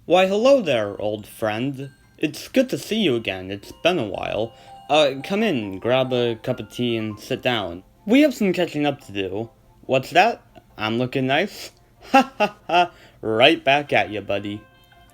Why, hello there, old friend. It's good to see you again. It's been a while. Come in, grab a cup of tea, and sit down. We have some catching up to do. What's that? I'm looking nice? Ha ha ha! Right back at you, buddy.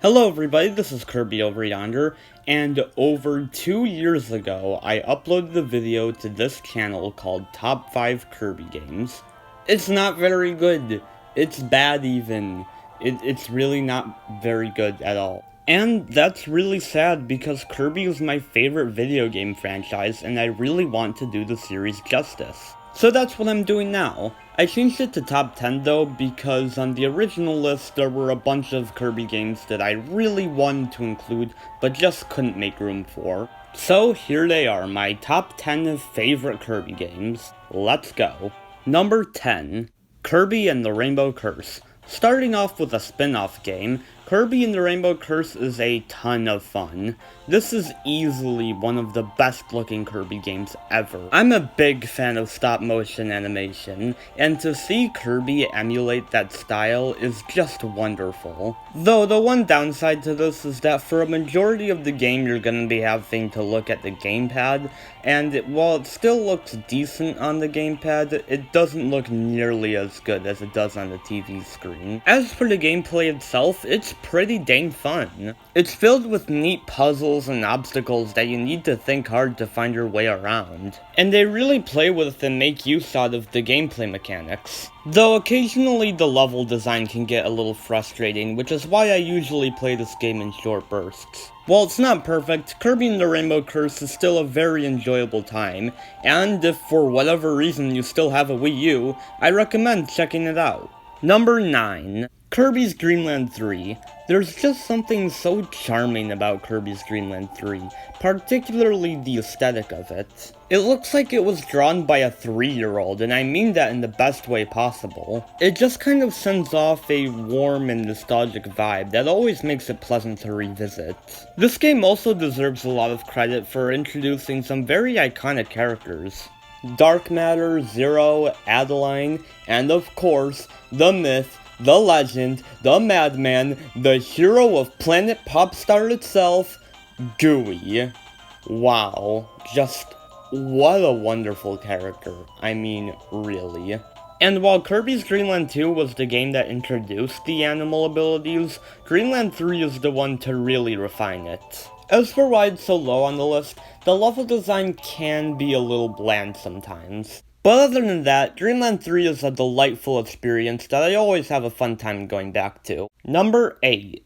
Hello everybody, this is Kirby over yonder, and over 2 years ago, I uploaded a video to this channel called Top 5 Kirby Games. It's not very good. It's bad even. It's really not very good at all. And that's really sad because Kirby is my favorite video game franchise and I really want to do the series justice. So that's what I'm doing now. I changed it to top 10 though because on the original list there were a bunch of Kirby games that I really wanted to include but just couldn't make room for. So here they are, my top 10 favorite Kirby games. Let's go. Number 10, Kirby and the Rainbow Curse. Starting off with a spin-off game, Kirby and the Rainbow Curse is a ton of fun. This is easily one of the best looking Kirby games ever. I'm a big fan of stop-motion animation, and to see Kirby emulate that style is just wonderful. Though the one downside to this is that for a majority of the game you're going to be having to look at the gamepad, and while it still looks decent on the gamepad, it doesn't look nearly as good as it does on the TV screen. As for the gameplay itself, it's pretty dang fun. It's filled with neat puzzles and obstacles that you need to think hard to find your way around. And they really play with and make use out of the gameplay mechanics. Though occasionally the level design can get a little frustrating, which is why I usually play this game in short bursts. While it's not perfect, Kirby and the Rainbow Curse is still a very enjoyable time, and if for whatever reason you still have a Wii U, I recommend checking it out. Number 9. Kirbys Greenland 3. There's just something so charming about Kirbys Greenland 3, particularly the aesthetic of it. It looks like it was drawn by a 3-year-old, and I mean that in the best way possible. It just kind of sends off a warm and nostalgic vibe that always makes it pleasant to revisit. This game also deserves a lot of credit for introducing some very iconic characters. Dark Matter, Zero, Adeline, and of course, the myth, the legend, the madman, the hero of Planet Popstar itself, Gooey. Wow, just what a wonderful character. I mean, really. And while Kirbys Greenland 2 was the game that introduced the animal abilities, Greenland 3 is the one to really refine it. As for why it's so low on the list, the level design can be a little bland sometimes. But other than that, Dreamland 3 is a delightful experience that I always have a fun time going back to. Number 8.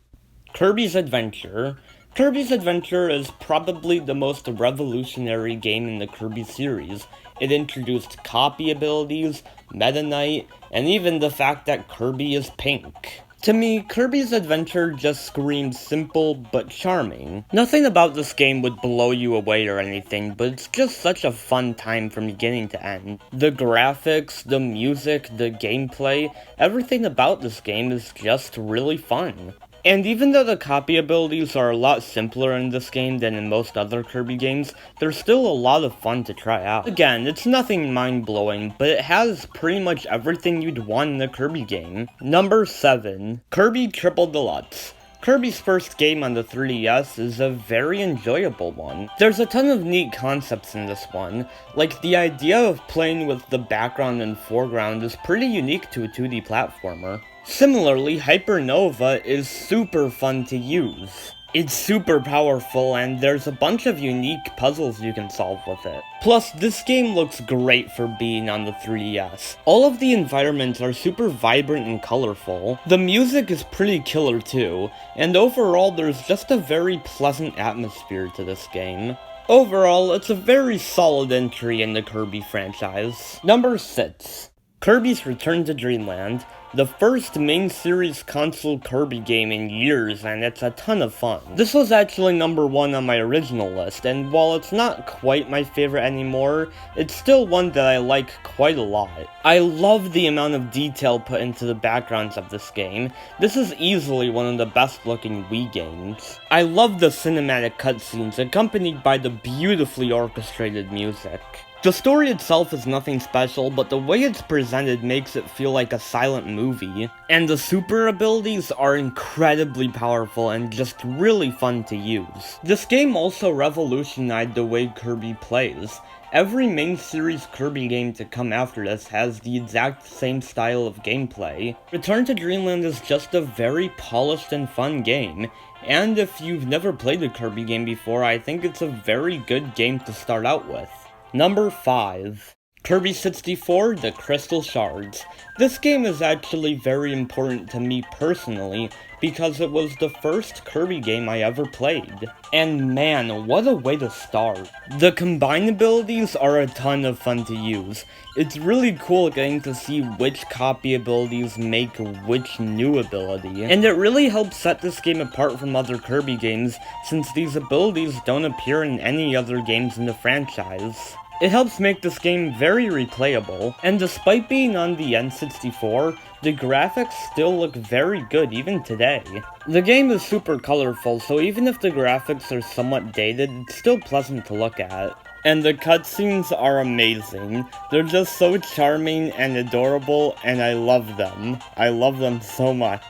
Kirbys Adventure. Kirbys Adventure is probably the most revolutionary game in the Kirby series. It introduced copy abilities, Meta Knight, and even the fact that Kirby is pink. To me, Kirbys Adventure just screams simple but charming. Nothing about this game would blow you away or anything, but it's just such a fun time from beginning to end. The graphics, the music, the gameplay, everything about this game is just really fun. And even though the copy abilities are a lot simpler in this game than in most other Kirby games, there's still a lot of fun to try out. Again, it's nothing mind-blowing, but it has pretty much everything you'd want in a Kirby game. Number 7. Kirby Triple Deluxe. Kirby's first game on the 3DS is a very enjoyable one. There's a ton of neat concepts in this one, like the idea of playing with the background and foreground is pretty unique to a 2D platformer. Similarly, Hypernova is super fun to use. It's super powerful and there's a bunch of unique puzzles you can solve with it. Plus, this game looks great for being on the 3DS. All of the environments are super vibrant and colorful. The music is pretty killer too, and overall there's just a very pleasant atmosphere to this game. Overall, it's a very solid entry in the Kirby franchise. Number 6. Kirby's Return to Dreamland. The first main series console Kirby game in years, and it's a ton of fun. This was actually number 1 on my original list, and while it's not quite my favorite anymore, it's still one that I like quite a lot. I love the amount of detail put into the backgrounds of this game. This is easily one of the best looking Wii games. I love the cinematic cutscenes accompanied by the beautifully orchestrated music. The story itself is nothing special, but the way it's presented makes it feel like a silent movie. And the super abilities are incredibly powerful and just really fun to use. This game also revolutionized the way Kirby plays. Every main series Kirby game to come after this has the exact same style of gameplay. Return to Dreamland is just a very polished and fun game, and if you've never played a Kirby game before, I think it's a very good game to start out with. Number 5. Kirby 64, The Crystal Shards. This game is actually very important to me personally, because it was the first Kirby game I ever played. And man, what a way to start. The combined abilities are a ton of fun to use. It's really cool getting to see which copy abilities make which new ability. And it really helps set this game apart from other Kirby games, since these abilities don't appear in any other games in the franchise. It helps make this game very replayable, and despite being on the N64, the graphics still look very good even today. The game is super colorful, so even if the graphics are somewhat dated, it's still pleasant to look at. And the cutscenes are amazing. They're just so charming and adorable, and I love them. I love them so much.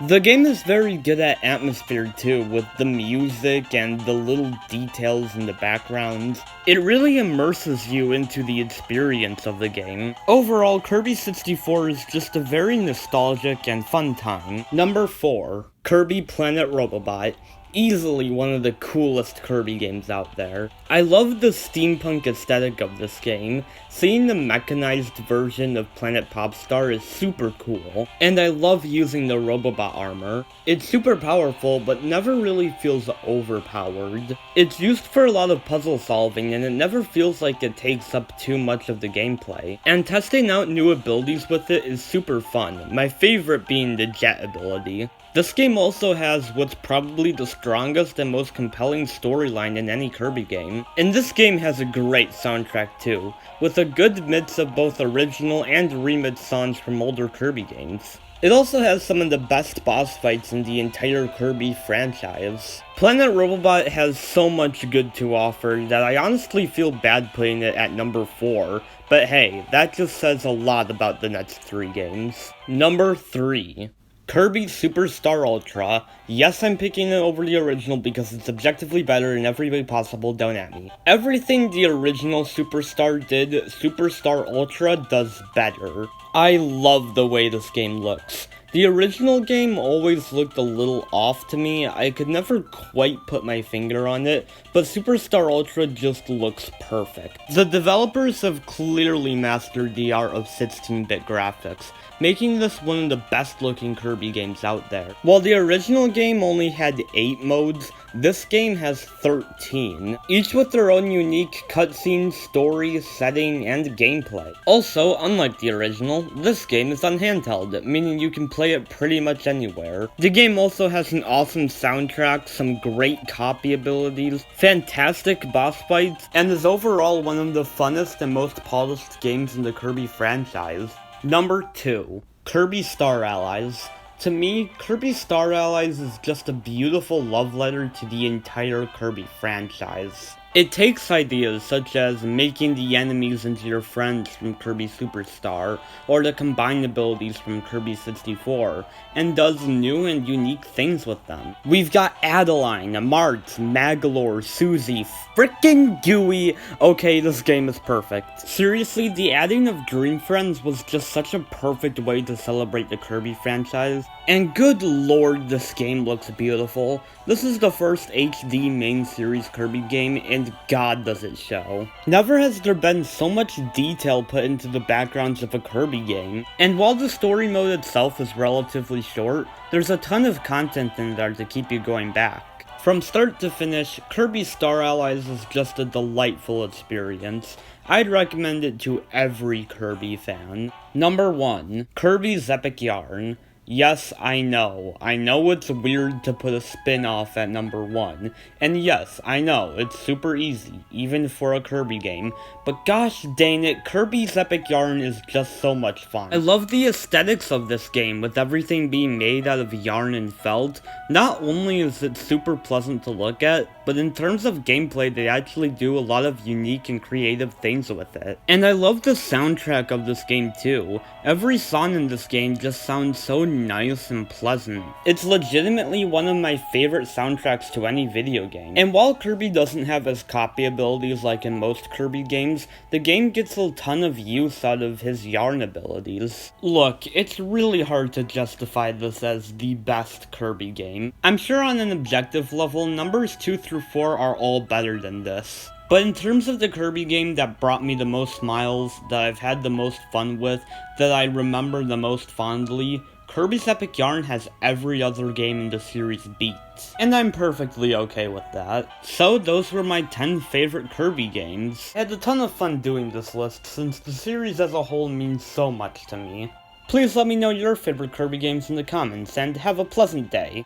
The game is very good at atmosphere too, with the music and the little details in the background. It really immerses you into the experience of the game. Overall, Kirby 64 is just a very nostalgic and fun time. Number 4. Kirby Planet Robobot. Easily one of the coolest Kirby games out there. I love the steampunk aesthetic of this game. Seeing the mechanized version of Planet Popstar is super cool, and I love using the Robobot armor. It's super powerful, but never really feels overpowered. It's used for a lot of puzzle solving, and it never feels like it takes up too much of the gameplay. And testing out new abilities with it is super fun, my favorite being the jet ability. This game also has what's probably the strongest and most compelling storyline in any Kirby game. And this game has a great soundtrack too, with a good mix of both original and remixed songs from older Kirby games. It also has some of the best boss fights in the entire Kirby franchise. Planet Robobot has so much good to offer that I honestly feel bad putting it at number 4, but hey, that just says a lot about the next 3 games. Number 3. Kirby Superstar Ultra. Yes, I'm picking it over the original because it's objectively better in every way possible, don't at me. Everything the original Superstar did, Superstar Ultra does better. I love the way this game looks. The original game always looked a little off to me. I could never quite put my finger on it, but Superstar Ultra just looks perfect. The developers have clearly mastered the art of 16-bit graphics, making this one of the best looking Kirby games out there. While the original game only had 8 modes, this game has 13, each with their own unique cutscene, story, setting, and gameplay. Also, unlike the original, this game is on handheld, meaning you can play it pretty much anywhere. The game also has an awesome soundtrack, some great copy abilities, fantastic boss fights, and is overall one of the funnest and most polished games in the Kirby franchise. Number 2. Kirby Star Allies. To me, Kirby Star Allies is just a beautiful love letter to the entire Kirby franchise. It takes ideas such as making the enemies into your friends from Kirby Superstar, or the combined abilities from Kirby 64, and does new and unique things with them. We've got Adeline, Martz, Magalore, Susie, frickin' Dewey. Okay, this game is perfect. Seriously, the adding of Dream Friends was just such a perfect way to celebrate the Kirby franchise. And good lord, this game looks beautiful. This is the first HD main series Kirby game, and god does it show. Never has there been so much detail put into the backgrounds of a Kirby game. And while the story mode itself is relatively short, there's a ton of content in there to keep you going back. From start to finish, Kirby Star Allies is just a delightful experience. I'd recommend it to every Kirby fan. Number 1. Kirby's Epic Yarn. Yes, I know it's weird to put a spin-off at number 1, and yes, I know, it's super easy, even for a Kirby game, but gosh dang it, Kirby's Epic Yarn is just so much fun. I love the aesthetics of this game, with everything being made out of yarn and felt. Not only is it super pleasant to look at, but in terms of gameplay, they actually do a lot of unique and creative things with it. And I love the soundtrack of this game too. Every song in this game just sounds so nice and pleasant. It's legitimately one of my favorite soundtracks to any video game. And while Kirby doesn't have as copy abilities like in most Kirby games, the game gets a ton of use out of his yarn abilities. Look, it's really hard to justify this as the best Kirby game. I'm sure on an objective level, numbers 2 through 4 are all better than this. But in terms of the Kirby game that brought me the most smiles, that I've had the most fun with, that I remember the most fondly, Kirby's Epic Yarn has every other game in the series beat. And I'm perfectly okay with that. So those were my 10 favorite Kirby games. I had a ton of fun doing this list since the series as a whole means so much to me. Please let me know your favorite Kirby games in the comments, and have a pleasant day.